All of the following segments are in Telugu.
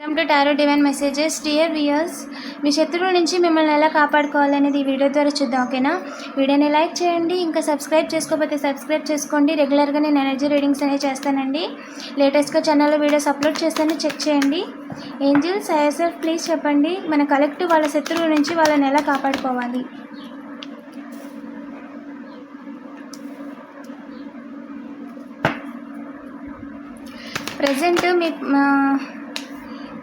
Welcome to tarot divine messages. Dear viewers, మీ శత్రువుల నుంచి మిమ్మల్ని ఎలా కాపాడుకోవాలనేది ఈ వీడియో ద్వారా చూద్దాం. ఓకేనా? వీడియోని లైక్ చేయండి. ఇంకా సబ్స్క్రైబ్ చేసుకోకపోతే సబ్స్క్రైబ్ చేసుకోండి. రెగ్యులర్గా నేను ఎనర్జీ రీడింగ్స్ అనేవి చేస్తానండి. లేటెస్ట్గా ఛానల్లో వీడియోస్ అప్లోడ్ చేస్తాను, చెక్ చేయండి. ఏంజిల్స్, ఐఎస్ఎఫ్ ప్లీజ్ చెప్పండి, మన కలెక్టివ్ వాళ్ళ శత్రువుల నుంచి వాళ్ళని ఎలా కాపాడుకోవాలి. ప్రజెంట్ మీ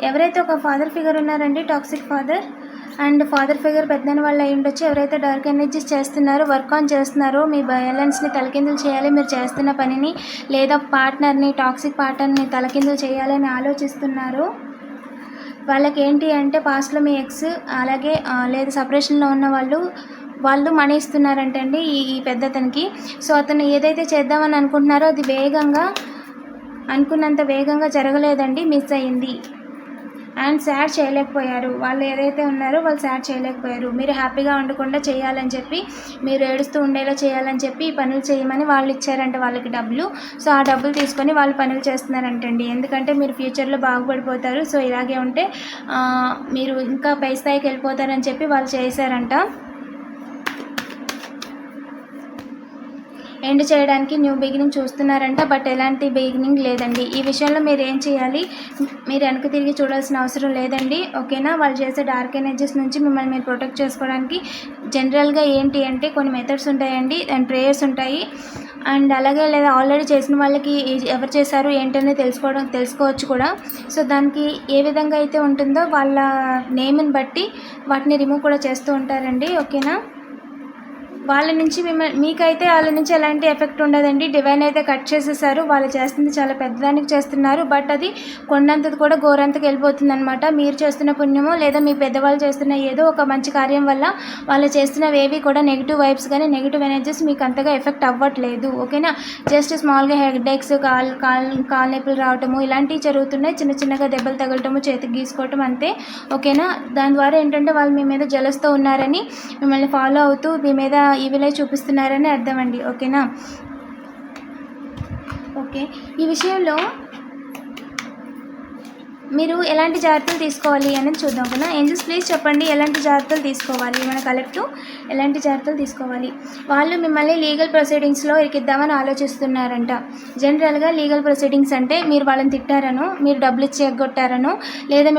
ఎవరైతే ఒక ఫాదర్ ఫిగర్ ఉన్నారండి, toxic father and father figure Peddana వాళ్ళు అయి ఉండొచ్చు. ఎవరైతే డార్క్ ఎనర్జీస్ చేస్తున్నారో, వర్క్ ఆన్ చేస్తున్నారో, మీ బ్యాలెన్స్ని తలకిందులు చేయాలి, మీరు చేస్తున్న పనిని లేదా పార్ట్నర్ని, టాక్సిక్ పార్ట్నర్ని తలకిందులు చేయాలని ఆలోచిస్తున్నారు. వాళ్ళకి ఏంటి అంటే పాస్ట్లో మీ ఎక్స్, అలాగే లేదా సపరేషన్లో ఉన్న వాళ్ళు మనీ ఇస్తున్నారంటండి ఈ పెద్దతనికి. సో అతను ఏదైతే చేద్దామని అనుకుంటున్నారో అది అనుకున్నంత వేగంగా జరగలేదండి, మిస్ అయ్యింది. అండ్ సాడ్ చేయలేకపోయారు. వాళ్ళు ఏదైతే ఉన్నారో వాళ్ళు సాడ్ చేయలేకపోయారు. మీరు హ్యాపీగా ఉండకుండా చేయాలని చెప్పి, మీరు ఏడుస్తూ ఉండేలా చేయాలని చెప్పి ఈ పనులు చేయమని వాళ్ళు ఇచ్చారంట వాళ్ళకి డబ్బులు. సో ఆ డబ్బులు తీసుకొని వాళ్ళు పనులు చేస్తున్నారంటండి. ఎందుకంటే మీరు ఫ్యూచర్లో బాగుపడిపోతారు, సో ఇలాగే ఉంటే మీరు ఇంకా పై స్థాయికి వెళ్ళిపోతారని చెప్పి వాళ్ళు చేశారంట. ఎండ్ చేయడానికి న్యూ బిగినింగ్ చూస్తున్నారంట, బట్ ఎలాంటి బిగినింగ్ లేదండి. ఈ విషయంలో మీరు ఏం చేయాలి, మీరు వెనక్కి తిరిగి చూడాల్సిన అవసరం లేదండి. ఓకేనా? వాళ్ళు చేసే డార్క్ ఎనర్జీస్ నుంచి మిమ్మల్ని మీరు ప్రొటెక్ట్ చేసుకోవడానికి జనరల్గా ఏంటి అంటే కొన్ని మెథడ్స్ ఉంటాయండి అండ్ ప్రేయర్స్ ఉంటాయి. అండ్ అలాగే లేదా ఆల్రెడీ చేసిన వాళ్ళకి ఎవరు చేశారు ఏంటనేది తెలుసుకోవచ్చు కూడా. సో దానికి ఏ విధంగా అయితే ఉంటుందో వాళ్ళ నేమ్ని బట్టి వాటిని రిమూవ్ కూడా చేస్తూ ఉంటారండి. ఓకేనా? వాళ్ళ నుంచి మీకైతే వాళ్ళ నుంచి ఎలాంటి ఎఫెక్ట్ ఉండదండి. డివైన్ అయితే కట్ చేసేసారు. వాళ్ళు చేస్తుంది చాలా పెద్దదానికి చేస్తున్నారు, బట్ అది కొండంతది కూడా గోరంతకి వెళ్ళిపోతుంది అనమాట. మీరు చేస్తున్న పుణ్యమో లేదా మీ పెద్దవాళ్ళు చేస్తున్న ఏదో ఒక మంచి కార్యం వల్ల వాళ్ళు చేస్తున్నవి ఏవి కూడా నెగిటివ్ వైబ్స్ కానీ నెగిటివ్ ఎనర్జీస్ మీకు అంతగా ఎఫెక్ట్ అవ్వట్లేదు. ఓకేనా? జస్ట్ స్మాల్గా హెడేక్స్, కాల్ నొప్పులు రావటము ఇలాంటివి జరుగుతున్నాయి. చిన్న చిన్నగా దెబ్బలు తగలటము, చేతికి గీసుకోవటం అంతే. ఓకేనా? దాని ద్వారా ఏంటంటే వాళ్ళు మీ మీద జలస్తో ఉన్నారని, మిమ్మల్ని ఫాలో అవుతూ మీ మీద ఈవిలై చూపిస్తున్నారని అర్థం అండి. ఓకేనా? ఓకే, ఈ విషయంలో మీరు ఎలాంటి జాగ్రత్తలు తీసుకోవాలి అనేది చూద్దాం. ఓకేనా? ఏంజల్స్ ప్లీజ్ చెప్పండి, ఎలాంటి జాగ్రత్తలు తీసుకోవాలి, మన కలెక్టివ్ ఎలాంటి జాగ్రత్తలు తీసుకోవాలి. వాళ్ళు మిమ్మల్ని లీగల్ ప్రొసీడింగ్స్లో ఇరికిద్దామని ఆలోచిస్తున్నారంట. జనరల్గా లీగల్ ప్రొసీడింగ్స్ అంటే మీరు వాళ్ళని తిట్టారనో, మీరు డబ్బులు ఇచ్చి ఎగ్గొట్టారనో, లేదా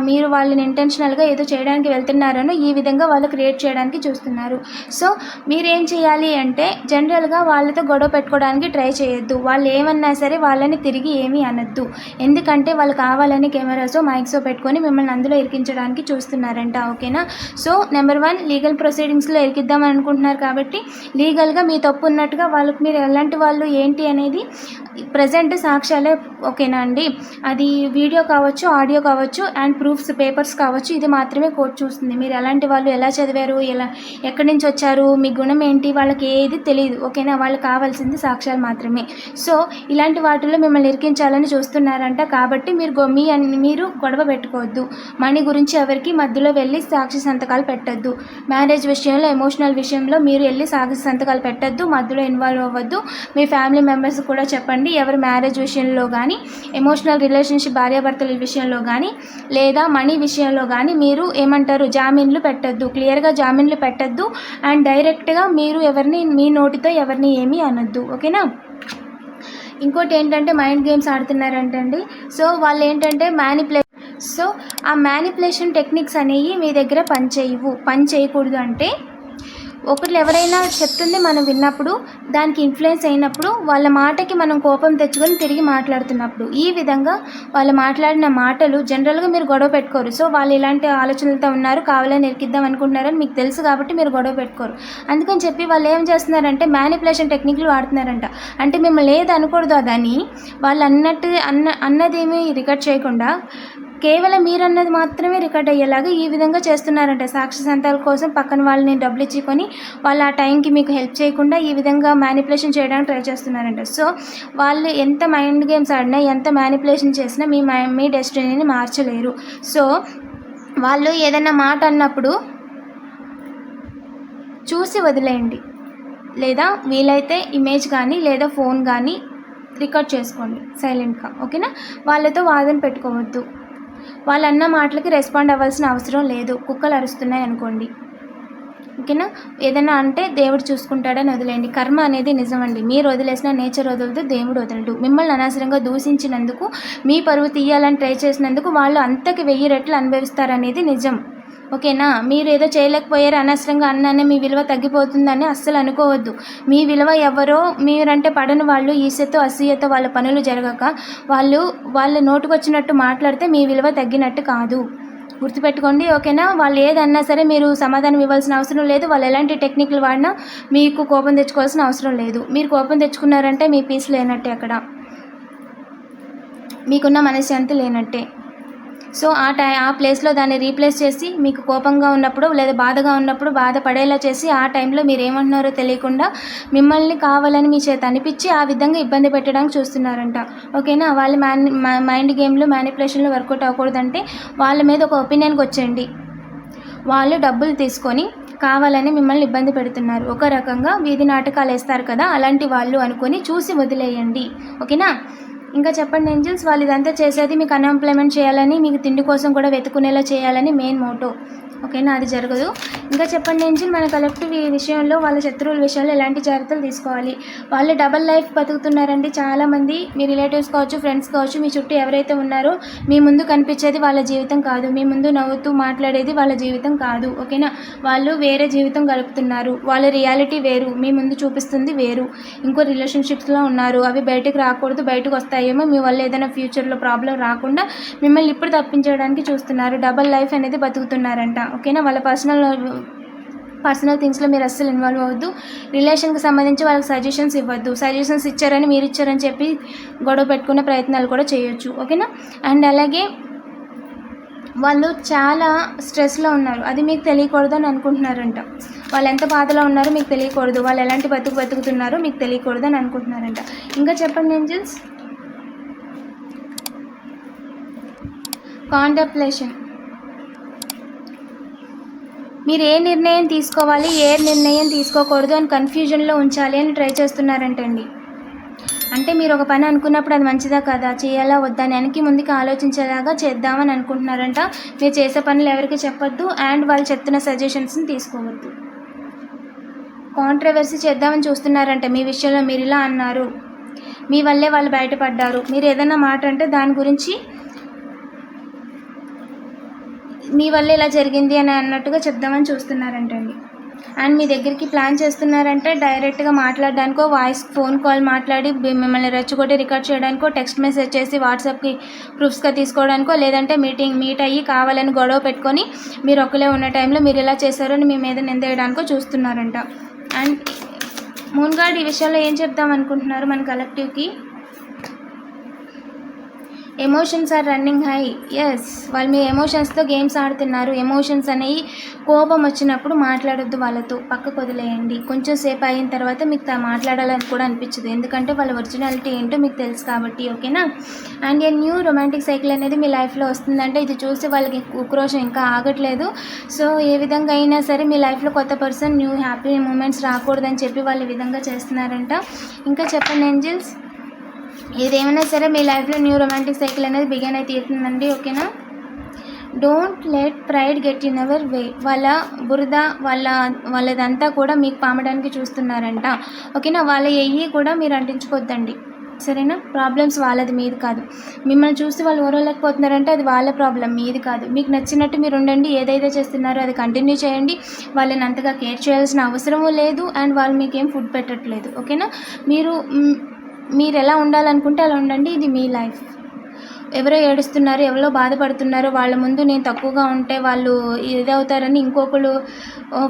మీరు వాళ్ళని ఇంటెన్షనల్గా ఏదో చేయడానికి వెళ్తున్నారనో ఈ విధంగా వాళ్ళు క్రియేట్ చేయడానికి చూస్తున్నారు. సో మీరేం చేయాలి అంటే జనరల్గా వాళ్ళతో గొడవ పెట్టుకోవడానికి ట్రై చేయొద్దు. వాళ్ళు ఏమన్నా సరే వాళ్ళని తిరిగి ఏమీ అనొద్దు. ఎందుకంటే వాళ్ళు కావాలని కెమెరాసో మైక్సో పెట్టుకొని మిమ్మల్ని అందులో ఇరికించడానికి చూస్తున్నారంట. ఓకేనా? సో నెంబర్ 1, లీగల్ ప్రొసీడింగ్స్లో ఇరికిద్దామని అనుకుంటున్నారు కాబట్టి లీగల్గా మీ తప్పు ఉన్నట్టుగా వాళ్ళకి మీరు ఎలాంటి వాళ్ళు ఏంటి అనేది ప్రజెంట్ సాక్ష్యాలే. ఓకేనా అండి? అది వీడియో కావచ్చు, ఆడియో కావచ్చు అండ్ ప్రూఫ్స్, పేపర్స్ కావచ్చు. ఇది మాత్రమే కోర్టు చూస్తుంది. మీరు ఎలాంటి వాళ్ళు, ఎలా చదివారు, ఎక్కడి నుంచి వచ్చారు, మీ గుణం ఏంటి, వాళ్ళకి ఏది తెలియదు. ఓకేనా? వాళ్ళకి కావాల్సింది సాక్ష్యాలు మాత్రమే. సో ఇలాంటి వాటిల్లో మిమ్మల్ని ఇరికించాలని చూస్తున్నారంట. కాబట్టి మీరు గొడవ పెట్టుకోవద్దు. మనీ గురించి ఎవరికి మధ్యలో వెళ్ళి సాక్షి సంతకాలు పెట్టద్దు. మ్యారేజ్ విషయంలో, ఎమోషనల్ విషయంలో మీరు వెళ్ళి సాక్షి సంతకాలు పెట్టద్దు. మధ్యలో ఇన్వాల్వ్ అవ్వద్దు. మీ ఫ్యామిలీ మెంబర్స్ కూడా చెప్పండి, ఎవరి మ్యారేజ్ విషయంలో కానీ, ఎమోషనల్ రిలేషన్షిప్ భార్యాభర్తల విషయంలో కానీ, లేదా మనీ విషయంలో కానీ మీరు జామీన్లు పెట్టద్దు. క్లియర్గా జామీన్లు పెట్టద్దు. అండ్ డైరెక్ట్గా మీరు మీ నోటితో ఎవరిని ఏమీ అనొద్దు. ఓకేనా? ఇంకోటి ఏంటంటే మైండ్ గేమ్స్ ఆడుతున్నారంటండి. సో వాళ్ళు ఏంటంటే ఆ మ్యానిపులేషన్ టెక్నిక్స్ అనేవి మీ దగ్గర పని చేయకూడదు. అంటే ఒకరు ఎవరైనా చెప్తుంది మనం విన్నప్పుడు, దానికి ఇన్ఫ్లుయెన్స్ అయినప్పుడు, వాళ్ళ మాటకి మనం కోపం తెచ్చుకొని తిరిగి మాట్లాడుతున్నప్పుడు, ఈ విధంగా వాళ్ళు మాట్లాడిన మాటలు జనరల్గా మీరు గొడవ పెట్టుకోరు. సో వాళ్ళు ఇలాంటి ఆలోచనలతో ఉన్నారు, కావాలని ఇరికిద్దాం అనుకుంటున్నారని మీకు తెలుసు కాబట్టి మీరు గొడవ పెట్టుకోరు. అందుకని చెప్పి వాళ్ళు ఏం చేస్తున్నారంటే మ్యానిపులేషన్ టెక్నిక్లు వాడుతున్నారంట. అంటే మిమ్మల్ని ఏది అనకూడదు అదని వాళ్ళు అన్నదేమీ రికార్డ్ చేయకుండా కేవలం మీరన్నది మాత్రమే రికార్డ్ అయ్యేలాగా ఈ విధంగా చేస్తున్నారంట. సాక్షి సంతకాల కోసం పక్కన వాళ్ళని డబ్బులు ఇచ్చుకొని వాళ్ళు ఆ టైంకి మీకు హెల్ప్ చేయకుండా ఈ విధంగా మ్యానిపులేషన్ చేయడానికి ట్రై చేస్తున్నారంట. సో వాళ్ళు ఎంత మైండ్ గేమ్స్ ఆడినా, ఎంత మ్యానిపులేషన్ చేసినా మీ డెస్టినీని మార్చలేరు. సో వాళ్ళు ఏదైనా మాట అన్నప్పుడు చూసి వదిలేయండి, లేదా వీలైతే ఇమేజ్ కానీ లేదా ఫోన్ కానీ రికార్డ్ చేసుకోండి సైలెంట్గా. ఓకేనా? వాళ్ళతో వాదన పెట్టుకోవద్దు. వాళ్ళు అన్న మాటలకి రెస్పాండ్ అవ్వాల్సిన అవసరం లేదు. కుక్కలు అరుస్తున్నాయి అనుకోండి, ఓకేనా, ఏదైనా అంటే దేవుడు చూసుకుంటాడని వదిలేయండి. కర్మ అనేది నిజమండి. మీరు వదిలేసిన నేచర్ వదలదు, దేవుడు వదలడు. మిమ్మల్ని అనవసరంగా దూషించినందుకు, మీ పరువు తీయాలని ట్రై చేసినందుకు వాళ్ళు అంతకి 1000 రెట్లు అనుభవిస్తారనేది నిజం, ఓకేనా. మీరు ఏదో చేయలేకపోయారు, అనవసరంగా అన్నానే మీ విలువ తగ్గిపోతుందని అస్సలు అనుకోవద్దు. మీ విలువ ఎవరో, మీరంటే పడని వాళ్ళు ఈసెతో అసూయతో వాళ్ళ పనులు జరగక వాళ్ళ నోటుకొచ్చినట్టు మాట్లాడితే మీ విలువ తగ్గినట్టు కాదు, గుర్తుపెట్టుకోండి, ఓకేనా. వాళ్ళు ఏదన్నా సరే మీరు సమాధానం ఇవ్వాల్సిన అవసరం లేదు. వాళ్ళు ఎలాంటి టెక్నిక్లు వాడినా మీకు కోపం తెచ్చుకోవాల్సిన అవసరం లేదు. మీరు కోపం తెచ్చుకున్నారంటే మీ పీస్ లేనట్టే, అక్కడ మీకున్న మనశ్శాంతి లేనట్టే. సో ఆ ప్లేస్లో దాన్ని రీప్లేస్ చేసి, మీకు కోపంగా ఉన్నప్పుడు లేదా బాధగా ఉన్నప్పుడు బాధపడేలా చేసి, ఆ టైంలో మీరు ఏమంటున్నారో తెలియకుండా మిమ్మల్ని కావాలని మీ చేత అనిపించి ఆ విధంగా ఇబ్బంది పెట్టడానికి చూస్తున్నారంట, ఓకేనా. వాళ్ళ మైండ్ గేమ్లు మ్యానిపులేషన్లు వర్కౌట్ అవ్వకూడదంటే వాళ్ళ మీద ఒక ఒపీనియన్కి వచ్చేయండి. వాళ్ళు డబ్బులు తీసుకొని కావాలని మిమ్మల్ని ఇబ్బంది పెడుతున్నారు, ఒక రకంగా వీధి నాటకాలు వేస్తారు కదా, అలాంటి వాళ్ళు అనుకొని చూసి వదిలేయండి, ఓకేనా. ఇంకా చెప్పండి ఏంజల్స్, వాళ్ళు ఇదంతా చేసేది మీకు అన్ఎంప్లాయ్మెంట్ చేయాలని, మీకు తిండి కోసం కూడా వెతుకునేలా చేయాలని మెయిన్ మోటో, ఓకేనా. అది జరగదు. ఇంకా చెప్పండి ఏంజల్, మన కలెక్టివ్ ఈ విషయంలో వాళ్ళ శత్రువుల విషయంలో ఎలాంటి జాగ్రత్తలు తీసుకోవాలి? వాళ్ళు డబల్ లైఫ్ బతుకుతున్నారండి చాలామంది. మీ రిలేటివ్స్ కావచ్చు, ఫ్రెండ్స్ కావచ్చు, మీ చుట్టూ ఎవరైతే ఉన్నారో మీ ముందు కనిపించేది వాళ్ళ జీవితం కాదు, మీ ముందు నవ్వుతూ మాట్లాడేది వాళ్ళ జీవితం కాదు, ఓకేనా. వాళ్ళు వేరే జీవితం గడుపుతున్నారు, వాళ్ళ రియాలిటీ వేరు, మీ ముందు చూపిస్తుంది వేరు. ఇంకో రిలేషన్షిప్స్లో ఉన్నారు, అవి బయటకు రాకూడదు, బయటకు వస్తాయేమో, మీ వల్ల ఏదైనా ఫ్యూచర్లో ప్రాబ్లం రాకుండా మిమ్మల్ని ఇప్పుడు తప్పించడానికి చూస్తున్నారు. డబల్ లైఫ్ అనేది బతుకుతున్నారంట, ఓకేనా. వాళ్ళ పర్సనల్ థింగ్స్లో మీరు అస్సలు ఇన్వాల్వ్ అవ్వద్దు. రిలేషన్కి సంబంధించి వాళ్ళకి సజెషన్స్ ఇవ్వద్దు. సజెషన్స్ ఇచ్చారని మీరు ఇచ్చారని చెప్పి గొడవ పెట్టుకునే ప్రయత్నాలు కూడా చేయొచ్చు, ఓకేనా. అండ్ అలాగే వాళ్ళు చాలా స్ట్రెస్లో ఉన్నారు, అది మీకు తెలియకూడదు అని అనుకుంటున్నారంట. వాళ్ళు ఎంత బాధలో ఉన్నారో మీకు తెలియకూడదు, వాళ్ళు ఎలాంటి బతుకుతున్నారో మీకు తెలియకూడదు అని అనుకుంటున్నారంట. ఇంకా చెప్పండి ఏంజల్స్. కాంటెంప్లేషన్, మీరు ఏ నిర్ణయం తీసుకోవాలి, ఏ నిర్ణయం తీసుకోకూడదు అని కన్ఫ్యూజన్లో ఉంచాలి అని ట్రై చేస్తున్నారంటండి. అంటే మీరు ఒక పని అనుకున్నప్పుడు అది మంచిదా కదా, చేయాలా వద్దా అని వెనక్కి ముందుకు ఆలోచించేలాగా చేద్దామని అనుకుంటున్నారంట. మీరు చేసే పనులు ఎవరికి చెప్పొద్దు, అండ్ వాళ్ళు చెప్తున్న సజెషన్స్ని తీసుకోవద్దు. కాంట్రవర్సీ చేద్దామని చూస్తున్నారంట. మీ విషయంలో మీరు ఇలా అన్నారు, మీ వల్లే వాళ్ళు బయటపడ్డారు, మీరు ఏదైనా మాట అంటే దాని గురించి మీ వల్ల ఇలా జరిగింది అని అన్నట్టుగా చెప్దామని చూస్తున్నారంటండి. అండ్ మీ దగ్గరికి ప్లాన్ చేస్తున్నారంటే డైరెక్ట్గా మాట్లాడడానికో, ఫోన్ కాల్ మాట్లాడి మిమ్మల్ని రెచ్చగొట్టి రికార్డ్ చేయడానికో, టెక్స్ట్ మెసేజ్ చేసి వాట్సాప్కి ప్రూఫ్స్గా తీసుకోవడానికో, లేదంటే మీట్ అయ్యి కావాలని గొడవ పెట్టుకొని మీరు ఒక్కలే ఉన్న టైంలో మీరు ఇలా చేశారో అని మీ మీద నిందేయడానికో చూస్తున్నారంట. అండ్ మూన్ గార్డ్ ఈ విషయంలో ఏం చెప్దాం అనుకుంటున్నారు మన కలెక్టివ్కి? Emotions are running high. Yes, వాళ్ళు మీ ఎమోషన్స్తో గేమ్స్ ఆడుతున్నారు. ఎమోషన్స్ అనేవి కోపం వచ్చినప్పుడు మాట్లాడొద్దు, వాళ్ళతో పక్కకు వదిలేయండి. కొంచెం సేపు అయిన తర్వాత మీకు మాట్లాడాలని కూడా అనిపించదు, ఎందుకంటే వాళ్ళ ఒరిజినాలిటీ ఏంటో మీకు తెలుసు కాబట్టి, ఓకేనా. And a new romantic cycle అనేది మీ లైఫ్లో వస్తుందంటే ఇది చూసి వాళ్ళకి ఉక్రోషం ఇంకా ఆగట్లేదు. సో ఏ విధంగా అయినా సరే మీ లైఫ్లో కొత్త పర్సన్, న్యూ హ్యాపీ మూమెంట్స్ రాకూడదని చెప్పి వాళ్ళు ఈ విధంగా చేస్తున్నారంట. ఇంకా చెప్పండి ఏంజల్స్, ఏదేమైనా సరే మీ లైఫ్లో న్యూ రొమాంటిక్ సైకిల్ అనేది బిగిన్ అయితే తీరుతుందండి, ఓకేనా. Don't let pride get in our way. వాళ్ళ బురద వాళ్ళదంతా కూడా మీకు పామడానికి చూస్తున్నారంట, ఓకేనా. వాళ్ళ ఎయ్యి కూడా మీరు అంటించుకోవద్దండి, సరేనా. ప్రాబ్లమ్స్ వాళ్ళది, మీది కాదు. మిమ్మల్ని చూసి వాళ్ళు ఓరలేకపోతున్నారంటే అది వాళ్ళ ప్రాబ్లం, మీది కాదు. మీకు నచ్చినట్టు మీరు ఉండండి, ఏదైతే చేస్తున్నారో అది కంటిన్యూ చేయండి. వాళ్ళని అంతగా కేర్ చేయాల్సిన అవసరమూ లేదు, అండ్ వాళ్ళు మీకేం ఫుడ్ పెట్టట్లేదు, ఓకేనా. మీరు ఎలా ఉండాలనుకుంటే అలా ఉండండి, ఇది మీ లైఫ్. ఎవరో ఏడుస్తున్నారు, ఎవరో బాధపడుతున్నారో వాళ్ళ ముందు నేను తక్కువగా ఉంటే వాళ్ళు ఇదవుతారని ఇంకొకరు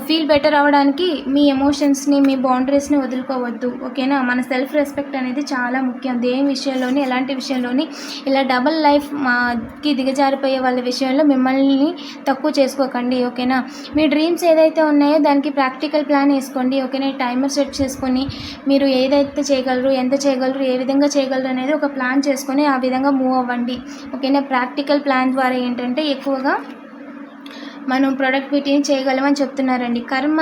ఫీల్ బెటర్ అవ్వడానికి మీ ఎమోషన్స్ని, మీ బౌండరీస్ని వదులుకోవద్దు, ఓకేనా. మన సెల్ఫ్ రెస్పెక్ట్ అనేది చాలా ముఖ్యం. దేని విషయంలోని, ఎలాంటి విషయంలోని ఇలా డబల్ లైఫ్కి దిగజారిపోయే వాళ్ళ విషయంలో మిమ్మల్ని తక్కువ చేసుకోకండి, ఓకేనా. మీ డ్రీమ్స్ ఏదైతే ఉన్నాయో దానికి ప్రాక్టికల్ ప్లాన్ వేసుకోండి, ఓకేనా. టైమర్ సెట్ చేసుకొని మీరు ఏదైతే చేయగలరు, ఎంత చేయగలరు, ఏ విధంగా చేయగలరు అనేది ఒక ప్లాన్ చేసుకొని ఆ విధంగా మూవ్ అవ్వండి, ఓకేనా. ప్రాక్టికల్ ప్లాన్ ద్వారా ఏంటంటే ఎక్కువగా మనం ప్రొడక్టివిటీని చేయగలమని చెప్తున్నారండి. కర్మ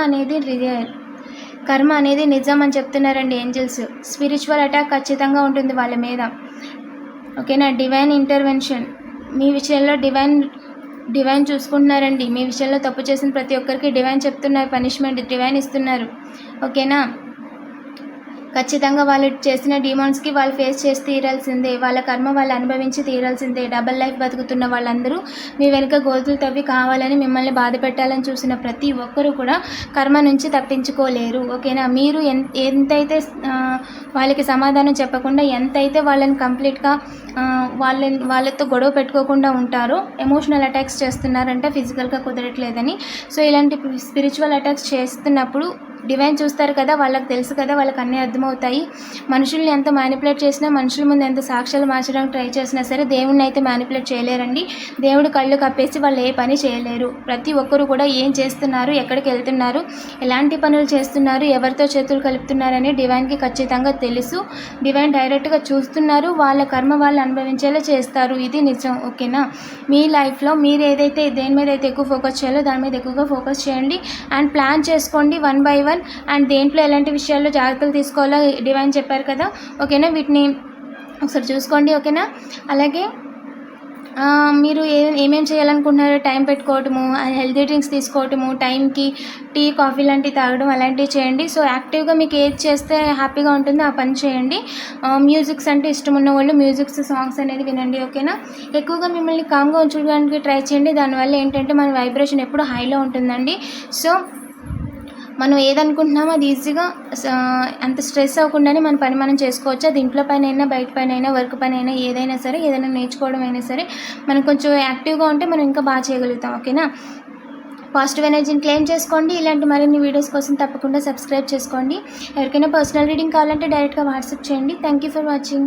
అనేది నిజం అని చెప్తున్నారండి ఏంజల్స్. స్పిరిచువల్ అటాక్ ఖచ్చితంగా ఉంటుంది వాళ్ళ మీద, ఓకేనా. డివైన్ ఇంటర్వెన్షన్ మీ విషయంలో డివైన్ చూసుకుంటున్నారండి. మీ విషయంలో తప్పు చేసిన ప్రతి ఒక్కరికి డివైన్ చెప్తున్నారు, పనిష్మెంట్ డివైన్ ఇస్తున్నారు. ఓకేనా? ఖచ్చితంగా వాళ్ళు చేసిన డిమాండ్స్కి వాళ్ళు ఫేస్ చేసి తీరాల్సిందే. వాళ్ళ కర్మ వాళ్ళు అనుభవించి తీరాల్సిందే. డబల్ లైఫ్ బతుకుతున్న వాళ్ళందరూ మీ వెనుక గోతులు తవ్వి కావాలని మిమ్మల్ని బాధ పెట్టాలని చూసిన ప్రతి ఒక్కరూ కూడా కర్మ నుంచి తప్పించుకోలేరు. ఓకేనా? మీరు ఎంతైతే వాళ్ళకి సమాధానం చెప్పకుండా ఎంతైతే వాళ్ళని కంప్లీట్గా వాళ్ళతో గొడవ పెట్టుకోకుండా ఉంటారో, ఎమోషనల్ అటాక్స్ చేస్తున్నారంటే ఫిజికల్గా కుదరట్లేదని. సో ఇలాంటి స్పిరిచువల్ అటాక్స్ చేస్తున్నప్పుడు డివైన్ చూస్తారు కదా, వాళ్ళకి తెలుసు కదా, వాళ్ళకి అన్నీ అర్థమవుతాయి. మనుషుల్ని ఎంత మ్యానిపులేట్ చేసినా, మనుషుల ముందు ఎంత సాక్ష్యాలు మార్చడానికి ట్రై చేసినా సరే దేవుడిని అయితే మ్యానిపులేట్ చేయలేరండి. దేవుడు కళ్ళు కప్పేసి వాళ్ళు ఏ పని చేయలేరు. ప్రతి ఒక్కరు కూడా ఏం చేస్తున్నారు, ఎక్కడికి వెళ్తున్నారు, ఎలాంటి పనులు చేస్తున్నారు, ఎవరితో చేతులు కలుపుతున్నారని డివైన్కి ఖచ్చితంగా తెలుసు. డివైన్ డైరెక్ట్గా చూస్తున్నారు. వాళ్ళ కర్మ వాళ్ళు అనుభవించేలా చేస్తారు. ఇది నిజం. ఓకేనా? మీ లైఫ్లో మీరు ఏదైతే దేని మీద అయితే ఎక్కువ ఫోకస్ చేయాలో దాని మీద ఎక్కువగా ఫోకస్ చేయండి అండ్ ప్లాన్ చేసుకోండి 1 by 1. అండ్ దేంట్లో ఎలాంటి విషయాల్లో జాగ్రత్తలు తీసుకోవాలో డివైన్ చెప్పారు కదా. ఓకేనా? వీటిని ఒకసారి చూసుకోండి. ఓకేనా? అలాగే మీరు ఏమేమి చేయాలనుకుంటున్నారో టైం పెట్టుకోవటము, హెల్తీ డ్రింక్స్ తీసుకోవటము, టైంకి టీ కాఫీ లాంటివి తాగడం అలాంటివి చేయండి. సో యాక్టివ్గా మీకు ఏది చేస్తే హ్యాపీగా ఉంటుందో ఆ పని చేయండి. మ్యూజిక్స్ అంటే ఇష్టం ఉన్న వాళ్ళు మ్యూజిక్స్ సాంగ్స్ అనేది వినండి. ఓకేనా? ఎక్కువగా మిమ్మల్ని కామ్గా ఉంచడానికి ట్రై చేయండి. దానివల్ల ఏంటంటే మన వైబ్రేషన్ ఎప్పుడు హైలో ఉంటుందండి. సో మనం ఏదనుకుంటున్నామో అది ఈజీగా అంత స్ట్రెస్ అవ్వకుండానే మన పని మనం చేసుకోవచ్చు. అది ఇంట్లో పని అయినా, బయట పని అయినా, వర్క్ పని అయినా, ఏదైనా సరే, ఏదైనా నేర్చుకోవడం అయినా సరే, మనం కొంచెం యాక్టివ్గా ఉంటే మనం ఇంకా బాగా చేయగలుగుతాం. ఓకేనా? పాజిటివ్ ఎనర్జీని క్లెయిమ్ చేసుకోండి. ఇలాంటి మరిన్ని వీడియోస్ కోసం తప్పకుండా సబ్స్క్రైబ్ చేసుకోండి. ఎవరికైనా పర్సనల్ రీడింగ్ కావాలంటే డైరెక్ట్గా వాట్సాప్ చేయండి. Thank you for watching.